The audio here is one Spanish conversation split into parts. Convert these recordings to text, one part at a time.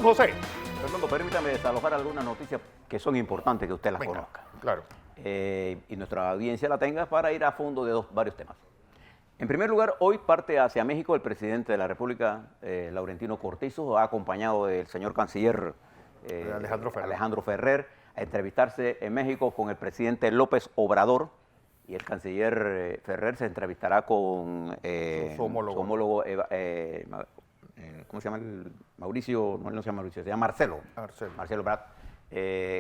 José. Fernando, permítame desalojar algunas noticias que son importantes que usted las conozca. Claro. Y nuestra audiencia la tenga para ir a fondo de varios temas. En primer lugar, hoy parte hacia México el presidente de la República, Laurentino Cortizo, acompañado del señor canciller Alejandro Ferrer, a entrevistarse en México con el presidente López Obrador, y el canciller Ferrer se entrevistará con su homólogo. ¿Cómo se llama? Mauricio, no se llama Mauricio, se llama Marcelo Ebrard.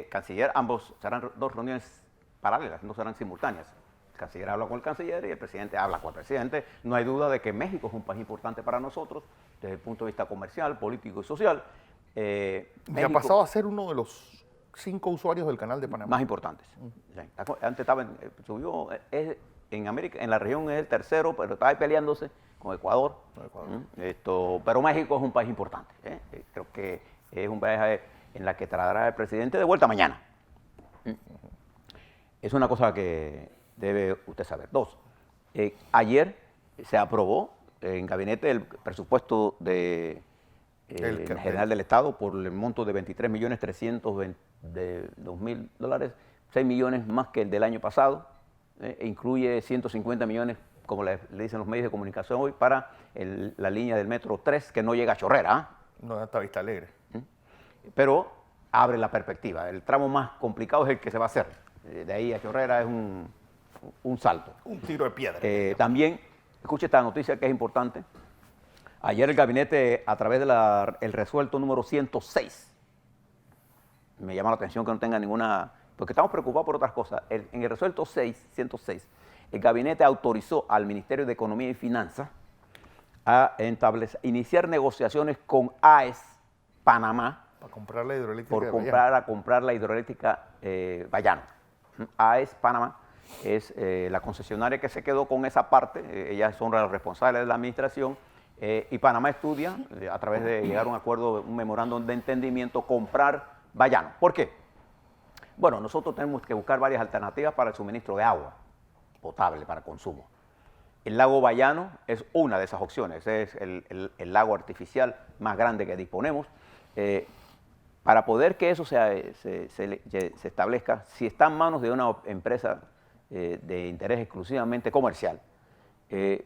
Canciller, ambos serán dos reuniones paralelas, no serán simultáneas. El canciller habla con el canciller y el presidente habla con el presidente. No hay duda de que México es un país importante para nosotros desde el punto de vista comercial, político y social. Y ha pasado a ser uno de los 5 usuarios del Canal de Panamá. Más importantes. Antes estaba subió, en América, en la región es el tercero, pero está ahí peleándose con Ecuador. Pero México es un país importante. Creo que es un país en la que traerá el presidente de vuelta mañana. Es una cosa que debe usted saber. 2, ayer se aprobó en gabinete el presupuesto del general del Estado por el monto de $23.322.000, 6 millones más que el del año pasado, e incluye 150 millones, como le dicen los medios de comunicación hoy, para la línea del Metro 3, que no llega a Chorrera. No, hasta Vista Alegre. Pero abre la perspectiva. El tramo más complicado es el que se va a hacer. De ahí a Chorrera es un salto. Un tiro de piedra. También, escuche esta noticia que es importante. Ayer el gabinete, a través del resuelto número 106, me llama la atención que no tenga ninguna, porque estamos preocupados por otras cosas. En el resuelto 106, el gabinete autorizó al Ministerio de Economía y Finanzas a iniciar negociaciones con AES Panamá para comprar la hidroeléctrica comprar la hidroeléctrica Bayano. AES Panamá es la concesionaria que se quedó con esa parte. Ellas son las responsables de la administración. Y Panamá estudia, a través de llegar a un acuerdo, un memorándum de entendimiento, comprar Bayano. ¿Por qué? Bueno, nosotros tenemos que buscar varias alternativas para el suministro de agua potable para consumo. El lago Bayano es una de esas opciones, es el lago artificial más grande que disponemos. Para poder que eso se establezca, si está en manos de una empresa de interés exclusivamente comercial,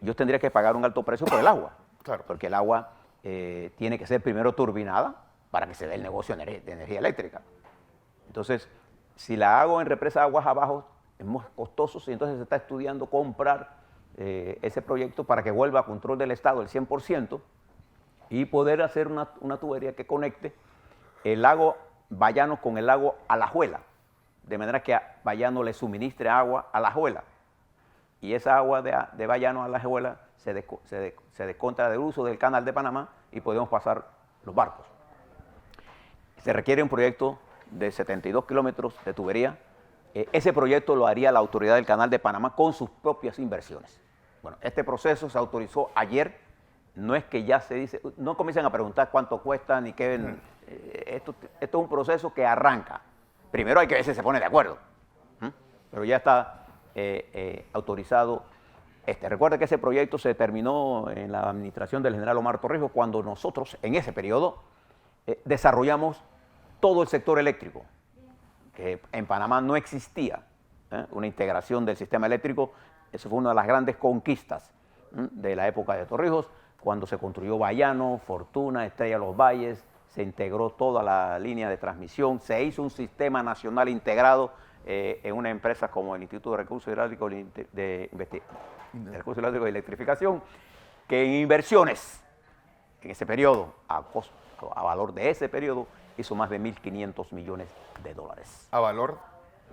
yo tendría que pagar un alto precio por el agua. Claro. Porque el agua tiene que ser primero turbinada para que se dé el negocio de energía eléctrica. Entonces, si la hago en represa de aguas abajo, es más costoso, y entonces se está estudiando comprar ese proyecto para que vuelva a control del Estado el 100% y poder hacer una tubería que conecte el lago Bayano con el lago Alajuela, de manera que Bayano le suministre agua a Alajuela. Y esa agua de Bayano a Alajuela se descontra del uso del Canal de Panamá y podemos pasar los barcos. Se requiere un proyecto de 72 kilómetros de tubería. Ese proyecto lo haría la autoridad del Canal de Panamá con sus propias inversiones. Bueno, este proceso se autorizó ayer. No es que ya se dice, no comiencen a preguntar cuánto cuesta ni qué. Esto es un proceso que arranca. Primero hay que ver si se pone de acuerdo. Pero ya está autorizado. Recuerda que ese proyecto se terminó en la administración del general Omar Torrijos cuando nosotros, en ese periodo, desarrollamos todo el sector eléctrico, que en Panamá no existía una integración del sistema eléctrico. Eso fue una de las grandes conquistas de la época de Torrijos, cuando se construyó Bayano, Fortuna, Estrella Los Valles, se integró toda la línea de transmisión, se hizo un sistema nacional integrado en una empresa como el Instituto de Recursos Hidráulicos de Electrificación, que en inversiones en ese periodo, a valor de ese periodo, hizo más de $1.500 millones. A valor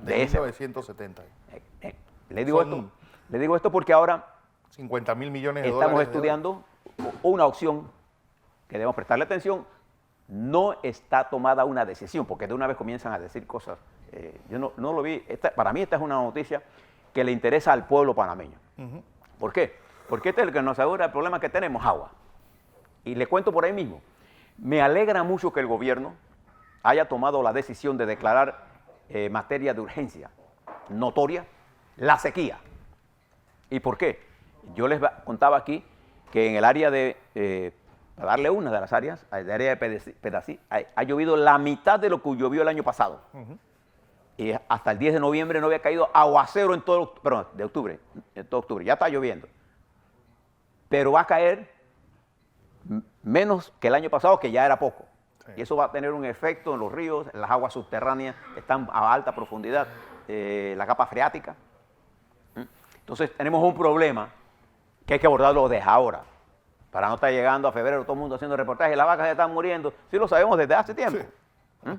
de 1970. Le digo esto porque ahora 50.000 millones de estamos dólares. estudiando una opción que debemos prestarle atención. No está tomada una decisión, porque de una vez comienzan a decir cosas. Yo no lo vi. Para mí esta es una noticia que le interesa al pueblo panameño. ¿Por qué? Porque este es el que nos asegura el problema que tenemos, agua. Y le cuento por ahí mismo. Me alegra mucho que el gobierno haya tomado la decisión de declarar materia de urgencia notoria la sequía. ¿Y por qué? Yo les contaba aquí que en el área de para darle una de las áreas, el área de Pedací, ha llovido la mitad de lo que llovió el año pasado. Y hasta el 10 de noviembre no había caído aguacero en todo, perdón, de octubre, en todo octubre, ya está lloviendo. Pero va a caer menos que el año pasado, que ya era poco. Sí. Y eso va a tener un efecto en los ríos, en las aguas subterráneas están a alta profundidad, la capa freática. Entonces tenemos un problema que hay que abordarlo desde ahora, para no estar llegando a febrero todo el mundo haciendo reportajes, las vacas ya están muriendo, sí lo sabemos desde hace tiempo. Sí.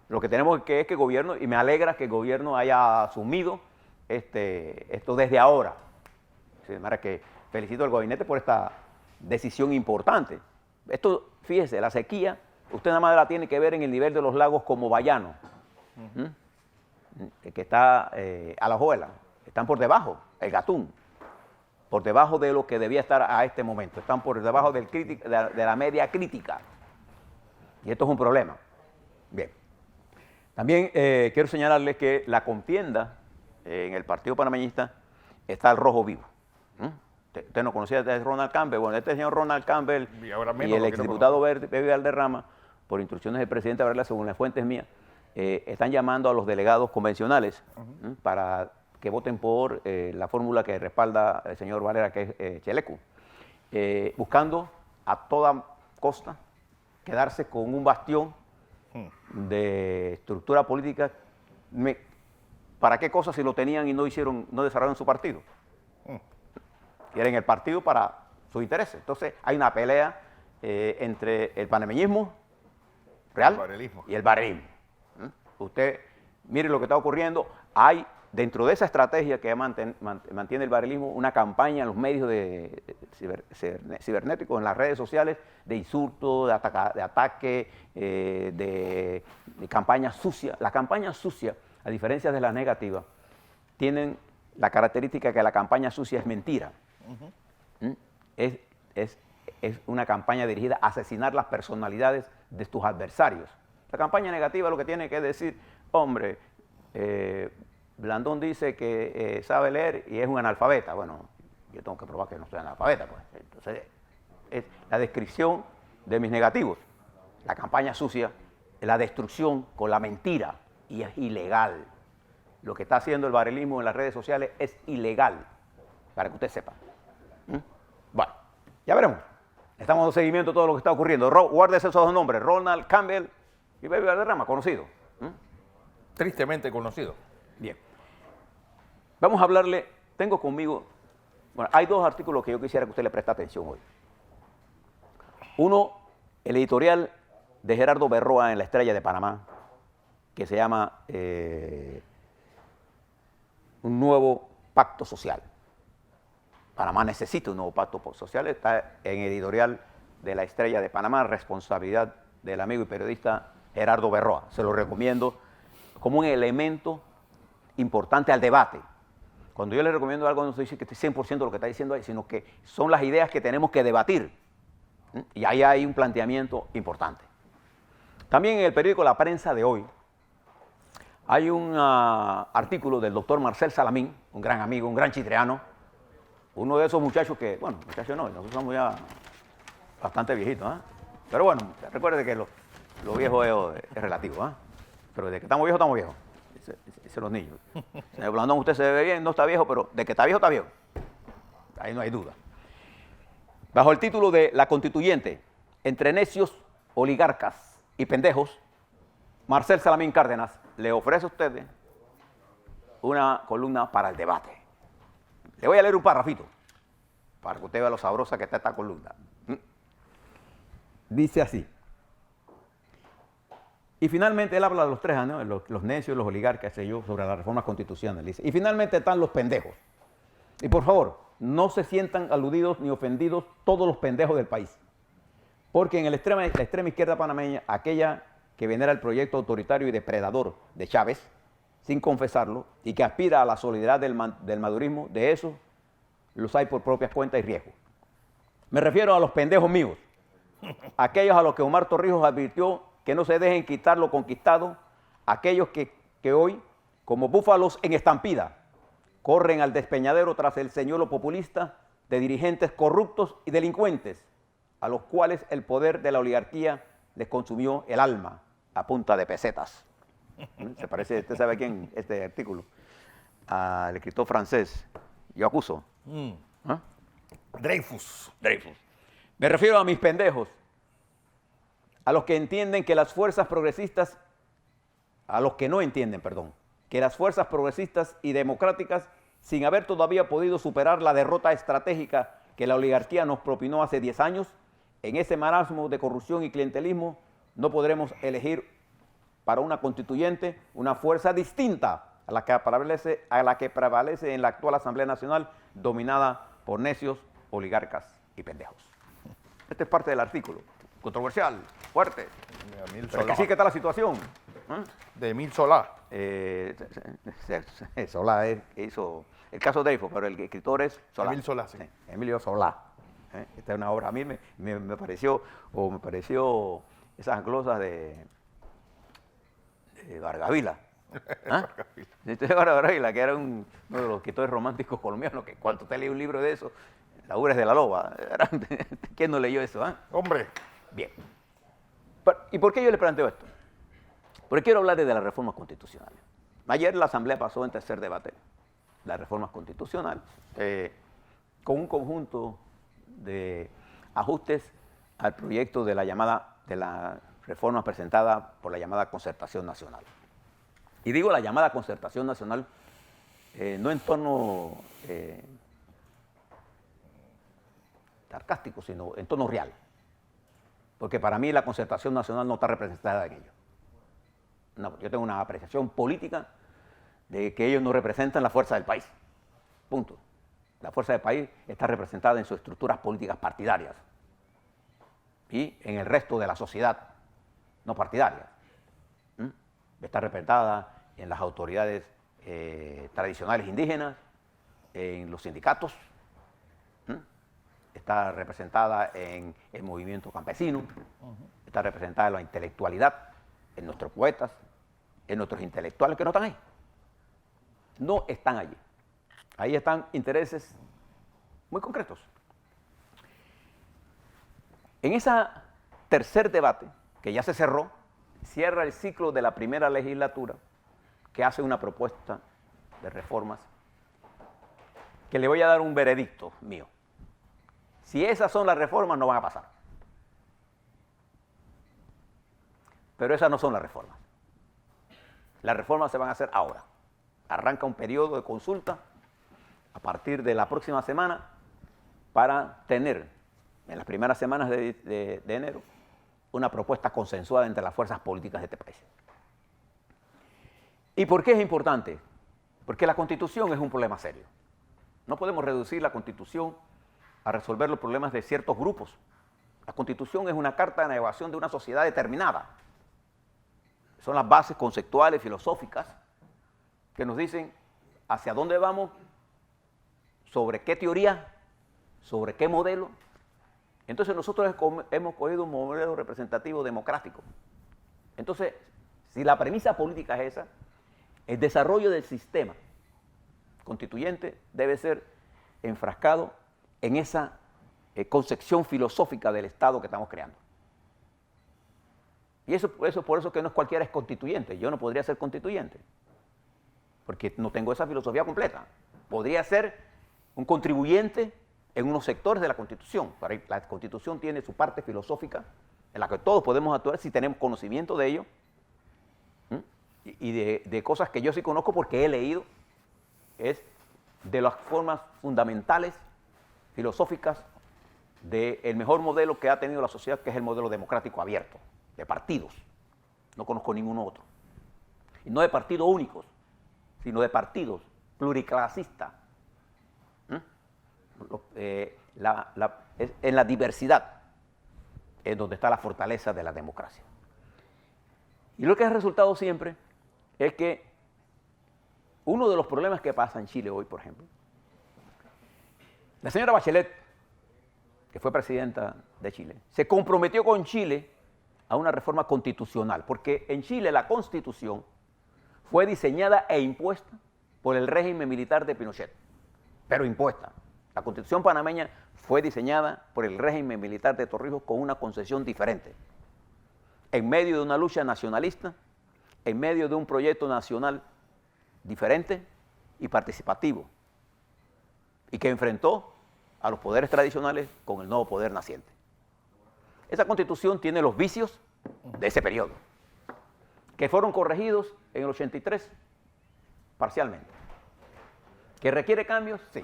Lo que tenemos es que el gobierno, y me alegra que el gobierno haya asumido esto desde ahora. De manera que felicito al gabinete por esta decisión importante. Esto, fíjese, la sequía, usted nada más la tiene que ver en el nivel de los lagos como Bayano, que está a la Alajuela, están por debajo, el Gatún, por debajo de lo que debía estar a este momento, están por debajo de la media crítica. Y esto es un problema. Bien. También quiero señalarles que la contienda en el Partido Panameñista está al rojo vivo. Usted no conocía a Ronald Campbell. Bueno, este señor Ronald Campbell y el exdiputado Bebe Valderrama, por instrucciones del presidente Varela, según las fuentes mías, están llamando a los delegados convencionales para que voten por la fórmula que respalda el señor Valera, que es Chelecu, buscando a toda costa quedarse con un bastión de estructura política. ¿Para qué cosas si lo tenían y no desarrollaron su partido? Quieren el partido para sus intereses. Entonces hay una pelea entre el panameñismo real y el barelismo. Usted mire lo que está ocurriendo. Hay dentro de esa estrategia que mantiene el barelismo una campaña en los medios cibernéticos, en las redes sociales, de insultos, de ataque, de campaña sucia. Las campañas sucias, a diferencia de las negativas, tienen la característica que la campaña sucia es mentira. Es una campaña dirigida a asesinar las personalidades de tus adversarios. La campaña negativa lo que tiene que decir, hombre, Blandón dice que sabe leer y es un analfabeta. Bueno, yo tengo que probar que no soy analfabeta, pues. Entonces, es la descripción de mis negativos. La campaña sucia es la destrucción con la mentira y es ilegal. Lo que está haciendo el barelismo en las redes sociales es ilegal, para que usted sepa. Bueno, ya veremos. Estamos dando seguimiento a todo lo que está ocurriendo. Guárdese esos dos nombres, Ronald Campbell y Bebe Valderrama, conocido. Tristemente conocido. Bien. Vamos a hablarle, tengo conmigo, bueno, hay dos artículos que yo quisiera que usted le preste atención hoy. Uno, el editorial de Gerardo Berroa en La Estrella de Panamá, que se llama Un nuevo pacto social. Panamá necesita un nuevo pacto social, está en editorial de La Estrella de Panamá, responsabilidad del amigo y periodista Gerardo Berroa. Se lo recomiendo como un elemento importante al debate. Cuando yo le recomiendo algo, no se dice que esté 100% lo que está diciendo ahí, sino que son las ideas que tenemos que debatir. Y ahí hay un planteamiento importante. También en el periódico La Prensa de hoy hay un artículo del doctor Marcel Salamín, un gran amigo, un gran chitreano, uno de esos muchachos que, bueno, muchachos no, nosotros somos ya bastante viejitos, pero bueno, recuerde que lo viejo es relativo, pero de que estamos viejos, estamos viejos. Dicen los niños. Señor Blandón, usted se ve bien, no está viejo, pero de que está viejo, está viejo. Ahí no hay duda. Bajo el título de La Constituyente, entre necios, oligarcas y pendejos, Marcel Salamín Cárdenas le ofrece a ustedes una columna para el debate. Le voy a leer un parrafito para que usted vea lo sabrosa que está esta columna. Dice así. Y finalmente él habla de los tres años, los necios, los oligarcas, sobre las reformas constitucionales. Dice, y finalmente están los pendejos. Y por favor, no se sientan aludidos ni ofendidos todos los pendejos del país. Porque en la extrema izquierda panameña, aquella que venera el proyecto autoritario y depredador de Chávez, sin confesarlo, y que aspira a la solidaridad del madurismo, de esos los hay por propias cuentas y riesgo. Me refiero a los pendejos míos, aquellos a los que Omar Torrijos advirtió que no se dejen quitar lo conquistado, aquellos que hoy, como búfalos en estampida, corren al despeñadero tras el señuelo populista de dirigentes corruptos y delincuentes, a los cuales el poder de la oligarquía les consumió el alma a punta de pesetas. Se parece, ¿usted sabe a quién este artículo? Al escritor francés, yo acuso. ¿Ah? Dreyfus. Me refiero a mis pendejos, a los que entienden que las fuerzas progresistas, a los que no entienden, perdón, que las fuerzas progresistas y democráticas, sin haber todavía podido superar la derrota estratégica que la oligarquía nos propinó hace 10 años, en ese marasmo de corrupción y clientelismo, no podremos elegir para una constituyente una fuerza distinta a la que prevalece en la actual Asamblea Nacional, dominada por necios, oligarcas y pendejos. Este es parte del artículo. Controversial, fuerte. Pero es que sí que está la situación. De Emil Solá. Solá hizo el caso de Dreyfus, pero el escritor es Solá. Emil Solá, sí. Emilio Solá. Esta es una obra, a mí me pareció esas glosas de Vargavila. De Vargavila, que era uno de los escritores románticos colombianos, que cuando usted lee un libro de eso, La Ubres de la Loba, ¿quién no leyó eso? Hombre. Bien. ¿Y por qué yo le planteo esto? Porque quiero hablar de las reformas constitucionales. Ayer la Asamblea pasó en tercer debate las reformas constitucionales con un conjunto de ajustes al proyecto de la reforma presentada por la llamada Concertación Nacional. Y digo la llamada Concertación Nacional no en tono sarcástico, sino en tono real. Porque para mí la Concertación Nacional no está representada en ello. Yo tengo una apreciación política de que ellos no representan la fuerza del país. Punto. La fuerza del país está representada en sus estructuras políticas partidarias y en el resto de la sociedad no partidaria. Está representada en las autoridades tradicionales indígenas, en los sindicatos, está representada en el movimiento campesino, está representada en la intelectualidad, en nuestros poetas, en nuestros intelectuales que no están ahí. No están allí. Ahí están intereses muy concretos. En ese tercer debate, que ya se cerró, cierra el ciclo de la primera legislatura, que hace una propuesta de reformas, que le voy a dar un veredicto mío. Si esas son las reformas, no van a pasar. Pero esas no son las reformas. Las reformas se van a hacer ahora. Arranca un periodo de consulta a partir de la próxima semana para tener, en las primeras semanas de enero, una propuesta consensuada entre las fuerzas políticas de este país. ¿Y por qué es importante? Porque la Constitución es un problema serio. No podemos reducir la Constitución a resolver los problemas de ciertos grupos. La Constitución es una carta de navegación de una sociedad determinada. Son las bases conceptuales, filosóficas, que nos dicen hacia dónde vamos, sobre qué teoría, sobre qué modelo. Entonces nosotros hemos cogido un modelo representativo democrático. Entonces, si la premisa política es esa, el desarrollo del sistema constituyente debe ser enfrascado en esa concepción filosófica del Estado que estamos creando. Y por eso que no es cualquiera es constituyente. Yo no podría ser constituyente, porque no tengo esa filosofía completa. Podría ser un contribuyente en unos sectores de la Constitución. La Constitución tiene su parte filosófica en la que todos podemos actuar si tenemos conocimiento de ello, y de cosas que yo sí conozco porque he leído, es de las formas fundamentales filosóficas del mejor modelo que ha tenido la sociedad, que es el modelo democrático abierto, de partidos. No conozco ningún otro. Y no de partidos únicos, sino de partidos pluriclasistas. En la diversidad es donde está la fortaleza de la democracia. Y lo que ha resultado siempre es que uno de los problemas que pasa en Chile hoy, por ejemplo, la señora Bachelet, que fue presidenta de Chile, se comprometió con Chile a una reforma constitucional, porque en Chile la Constitución fue diseñada e impuesta por el régimen militar de Pinochet, pero impuesta. La Constitución panameña fue diseñada por el régimen militar de Torrijos con una concepción diferente. En medio de una lucha nacionalista, en medio de un proyecto nacional diferente y participativo, y que enfrentó a los poderes tradicionales con el nuevo poder naciente. Esa Constitución tiene los vicios de ese periodo, que fueron corregidos en el 83 parcialmente. ¿Que requiere cambios? Sí.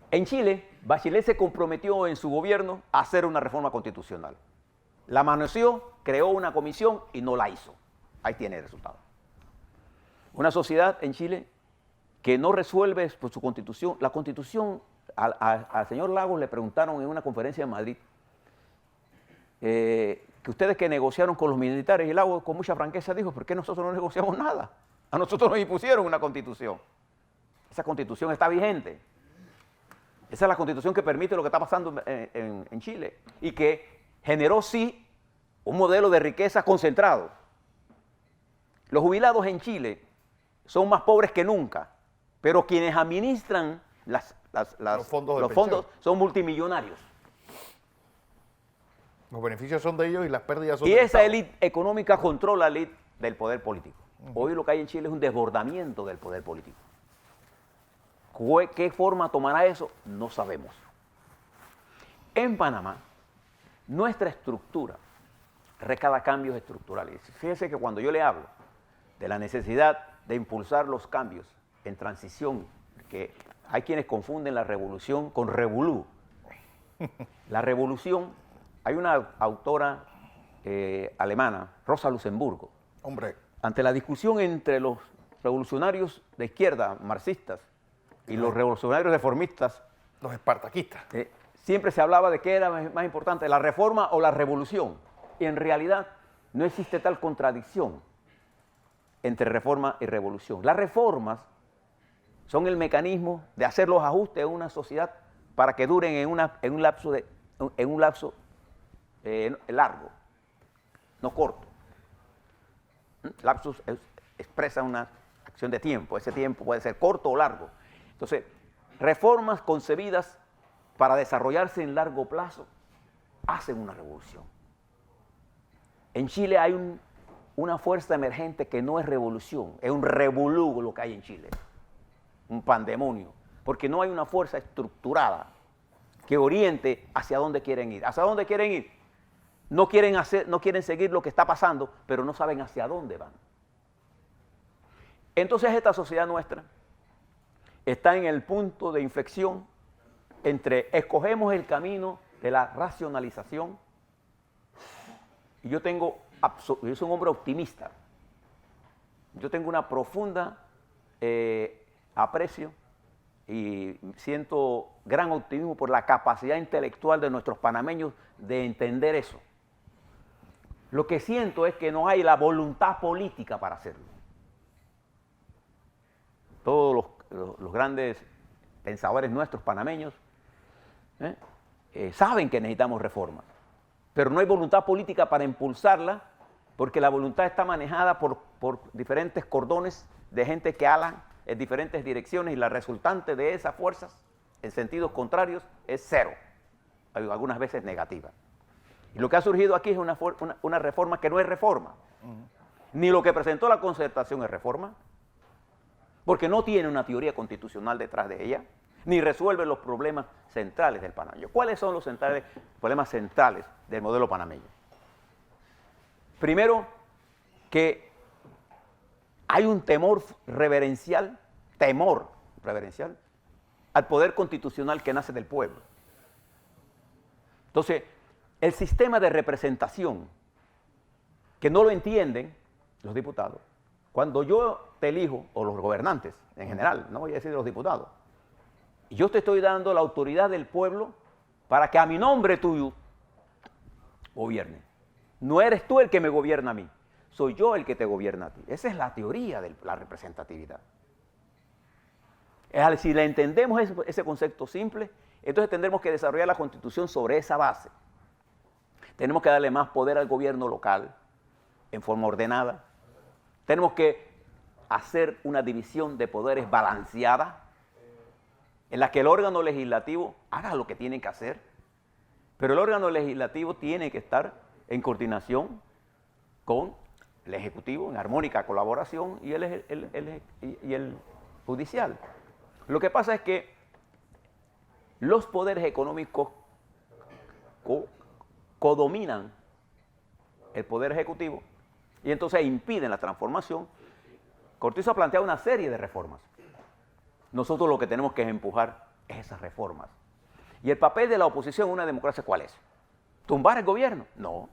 En Chile, Bachelet se comprometió en su gobierno a hacer una reforma constitucional. La manoseó, creó una comisión y no la hizo. Ahí tiene el resultado. Una sociedad en Chile que no resuelve por su constitución. La constitución, al señor Lagos le preguntaron en una conferencia en Madrid, que ustedes que negociaron con los militares, y Lagos con mucha franqueza dijo, ¿por qué nosotros no negociamos nada? A nosotros nos impusieron una constitución. Esa constitución está vigente. Esa es la constitución que permite lo que está pasando en Chile y que generó, sí, un modelo de riqueza concentrado. Los jubilados en Chile son más pobres que nunca, pero quienes administran los fondos son multimillonarios. Los beneficios son de ellos y las pérdidas son y del esa Estado. élite económica controla la élite del poder político. Hoy lo que hay en Chile es un desbordamiento del poder político. ¿Qué forma tomará eso? No sabemos. En Panamá, nuestra estructura recada cambios estructurales. Fíjense que cuando yo le hablo de la necesidad de impulsar los cambios en transición, que hay quienes confunden la revolución con revolú. La revolución, hay una autora alemana, Rosa Luxemburgo. Hombre, Ante la discusión entre los revolucionarios de izquierda, marxistas, y los revolucionarios reformistas, los espartaquistas. siempre se hablaba de qué era más importante, la reforma o la revolución. Y en realidad no existe tal contradicción entre reforma y revolución. Las reformas son el mecanismo de hacer los ajustes en una sociedad para que duren en un lapso largo, no corto. Lapsus expresa una acción de tiempo, ese tiempo puede ser corto o largo. Entonces, reformas concebidas para desarrollarse en largo plazo hacen una revolución. En Chile hay una fuerza emergente que no es revolución, es un revolú lo que hay en Chile, un pandemonio, porque no hay una fuerza estructurada que oriente hacia dónde quieren ir. ¿Hacia dónde quieren ir? No quieren seguir lo que está pasando, pero no saben hacia dónde van. Entonces esta sociedad nuestra está en el punto de inflexión entre escogemos el camino de la racionalización, y yo soy un hombre optimista, yo tengo una profunda aprecio y siento gran optimismo por la capacidad intelectual de nuestros panameños de entender eso. Lo que siento es que no hay la voluntad política para hacerlo. Todos los grandes pensadores nuestros panameños saben que necesitamos reformas, pero no hay voluntad política para impulsarla porque la voluntad está manejada por diferentes cordones de gente que alan en diferentes direcciones y la resultante de esas fuerzas en sentidos contrarios es cero, algunas veces negativa. Y lo que ha surgido aquí es una reforma que no es reforma. Ni lo que presentó la Concertación es reforma, porque no tiene una teoría constitucional detrás de ella, ni resuelve los problemas centrales del panameño. ¿Cuáles son los problemas centrales del modelo panameño? Primero, que hay un temor reverencial al poder constitucional que nace del pueblo. Entonces, el sistema de representación, que no lo entienden los diputados, cuando yo te elijo, o los gobernantes en general, no voy a decir los diputados, y yo te estoy dando la autoridad del pueblo para que a mi nombre tuyo gobierne. No eres tú el que me gobierna a mí, soy yo el que te gobierna a ti. Esa es la teoría de la representatividad. Si le entendemos ese concepto simple, entonces tendremos que desarrollar la Constitución sobre esa base. Tenemos que darle más poder al gobierno local en forma ordenada. Tenemos que hacer una división de poderes balanceada. en la que el órgano legislativo haga lo que tiene que hacer, pero el órgano legislativo tiene que estar en coordinación con el Ejecutivo, en armónica colaboración, y el judicial. Lo que pasa es que los poderes económicos codominan el poder ejecutivo y entonces impiden la transformación. Cortizo ha planteado una serie de reformas. Nosotros lo que tenemos que empujar es esas reformas. ¿Y el papel de la oposición en una democracia cuál es? ¿Tumbar el gobierno? No.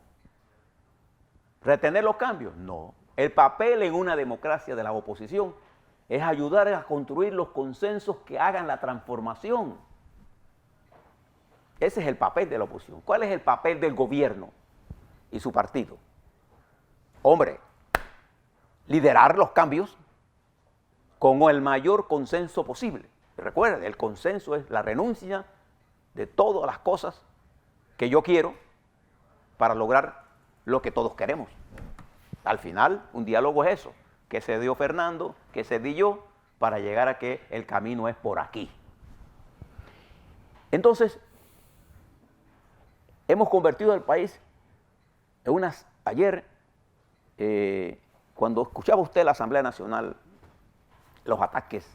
¿Retener los cambios? No. El papel en una democracia de la oposición es ayudar a construir los consensos que hagan la transformación. Ese es el papel de la oposición. ¿Cuál es el papel del gobierno y su partido? Hombre, liderar los cambios con el mayor consenso posible. Recuerden, el consenso es la renuncia de todas las cosas que yo quiero para lograr lo que todos queremos. Al final, un diálogo es eso, que se dio Fernando, que se di yo, para llegar a que el camino es por aquí. Entonces, hemos convertido al país en unas... Ayer, cuando escuchaba usted la Asamblea Nacional, los ataques,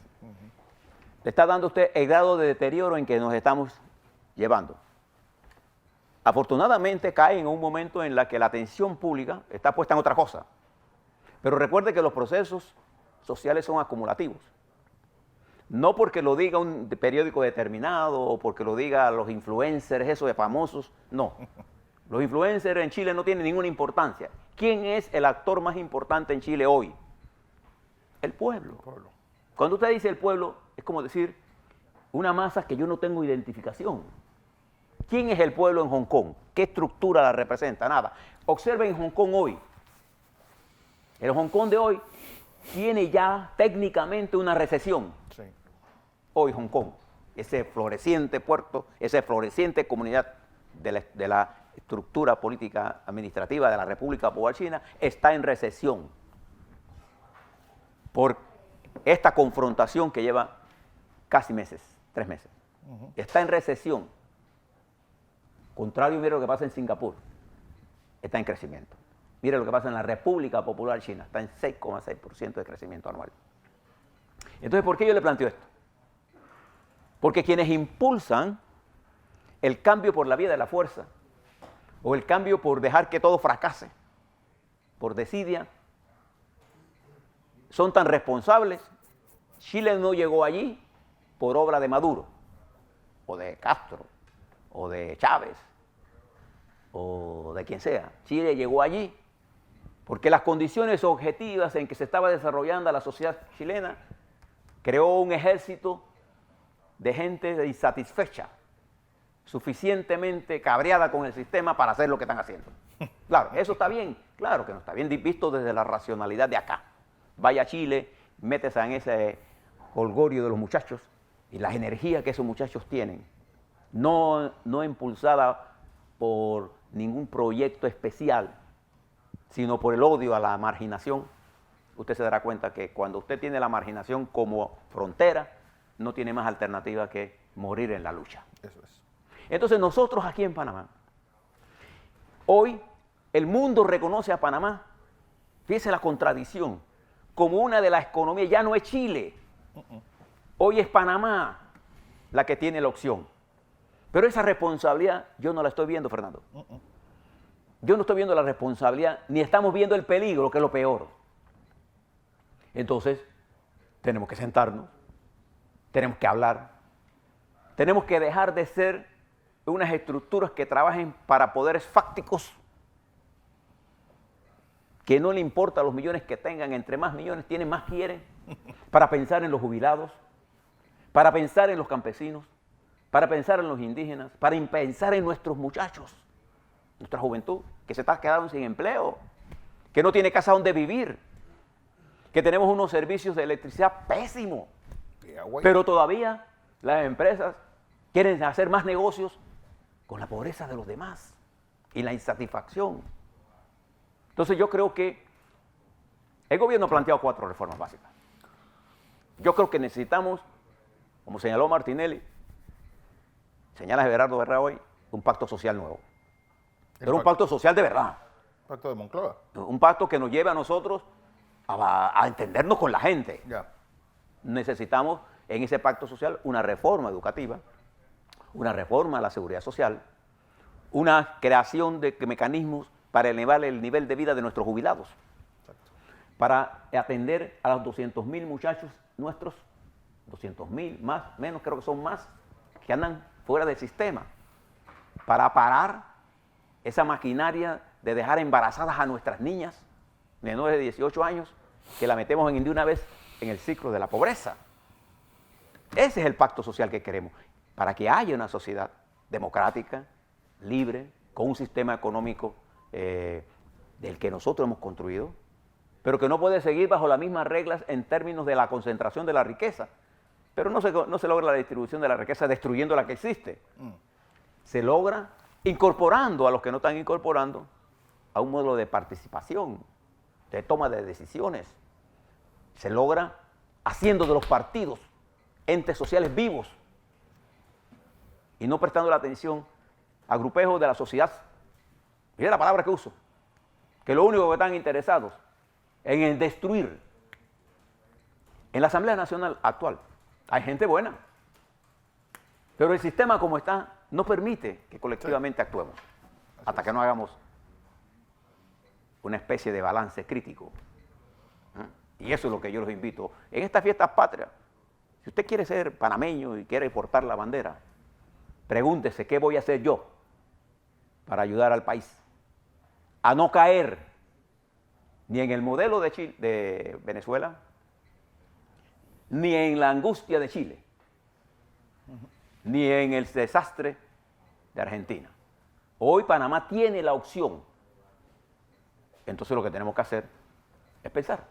le está dando usted el grado de deterioro en que nos estamos llevando. Afortunadamente cae en un momento en la que la atención pública está puesta en otra cosa. Pero recuerde que los procesos sociales son acumulativos. No porque lo diga un periódico determinado o porque lo diga los influencers, esos de famosos, no. Los influencers en Chile no tienen ninguna importancia. ¿Quién es el actor más importante en Chile hoy? El pueblo. Cuando usted dice el pueblo, es como decir una masa que yo no tengo identificación. ¿Quién es el pueblo en Hong Kong? ¿Qué estructura la representa? Nada. Observen Hong Kong hoy. El Hong Kong de hoy tiene ya técnicamente una recesión. Sí. Hoy Hong Kong, ese floreciente puerto, esa floreciente comunidad de la estructura política administrativa de la República Popular China, está en recesión por esta confrontación que lleva casi meses, 3 meses. Está en recesión. Contrario, mire lo que pasa en Singapur, está en crecimiento. Mire lo que pasa en la República Popular China, está en 6,6% de crecimiento anual. Entonces, ¿por qué yo le planteo esto? Porque quienes impulsan el cambio por la vía de la fuerza, o el cambio por dejar que todo fracase, por desidia, son tan responsables. Chile no llegó allí por obra de Maduro, o de Castro, o de Chávez, o de quien sea. Chile llegó allí porque las condiciones objetivas en que se estaba desarrollando la sociedad chilena creó un ejército de gente insatisfecha, suficientemente cabreada con el sistema para hacer lo que están haciendo. Claro, eso está bien, claro que no está bien visto desde la racionalidad de acá. Vaya a Chile, métese en ese holgorio de los muchachos y las energías que esos muchachos tienen, no impulsada por ningún proyecto especial, sino por el odio a la marginación. Usted se dará cuenta que cuando usted tiene la marginación como frontera, no tiene más alternativa que morir en la lucha. Eso es. Entonces nosotros aquí en Panamá, hoy el mundo reconoce a Panamá, fíjese la contradicción, como una de las economías. Ya no es Chile, hoy es Panamá la que tiene la opción. Pero esa responsabilidad yo no la estoy viendo, Fernando. Yo no estoy viendo la responsabilidad, ni estamos viendo el peligro, que es lo peor. Entonces, tenemos que sentarnos, tenemos que hablar, tenemos que dejar de ser unas estructuras que trabajen para poderes fácticos, que no le importa los millones que tengan, entre más millones tienen, más quieren, para pensar en los jubilados, para pensar en los campesinos, para pensar en los indígenas, para pensar en nuestros muchachos, nuestra juventud, que se está quedando sin empleo, que no tiene casa donde vivir, que tenemos unos servicios de electricidad pésimos, pero todavía las empresas quieren hacer más negocios con la pobreza de los demás y la insatisfacción. Entonces yo creo que el gobierno ha planteado 4 reformas básicas. Yo creo que necesitamos como señaló Martinelli, señala Gerardo Herrera hoy, un pacto social nuevo. Pero un pacto social de verdad. Pacto de Moncloa. Un pacto que nos lleve a nosotros a entendernos con la gente. Ya. Necesitamos en ese pacto social una reforma educativa, una reforma a la seguridad social, una creación de mecanismos para elevar el nivel de vida de nuestros jubilados, para atender a los 200.000 muchachos nuestros, 200.000, más, menos, creo que son más, que andan fuera del sistema, para parar esa maquinaria de dejar embarazadas a nuestras niñas menores de 18 años, que la metemos de una vez en el ciclo de la pobreza. Ese es el pacto social que queremos, para que haya una sociedad democrática, libre, con un sistema económico del que nosotros hemos construido, pero que no puede seguir bajo las mismas reglas en términos de la concentración de la riqueza. Pero no se logra la distribución de la riqueza destruyendo la que existe. Se logra incorporando a los que no están incorporando a un modelo de participación, de toma de decisiones. Se logra haciendo de los partidos entes sociales vivos y no prestando la atención a grupejos de la sociedad. Mira la palabra que uso, que lo único que están interesados en el destruir. En la Asamblea Nacional actual hay gente buena, pero el sistema como está no permite que colectivamente actuemos hasta que no hagamos una especie de balance crítico. Y eso es lo que yo los invito. En estas fiestas patrias, si usted quiere ser panameño y quiere portar la bandera, pregúntese qué voy a hacer yo para ayudar al país a no caer ni en el modelo de Venezuela, ni en la angustia de Chile, ni en el desastre de Argentina. Hoy Panamá tiene la opción. Entonces lo que tenemos que hacer es pensar.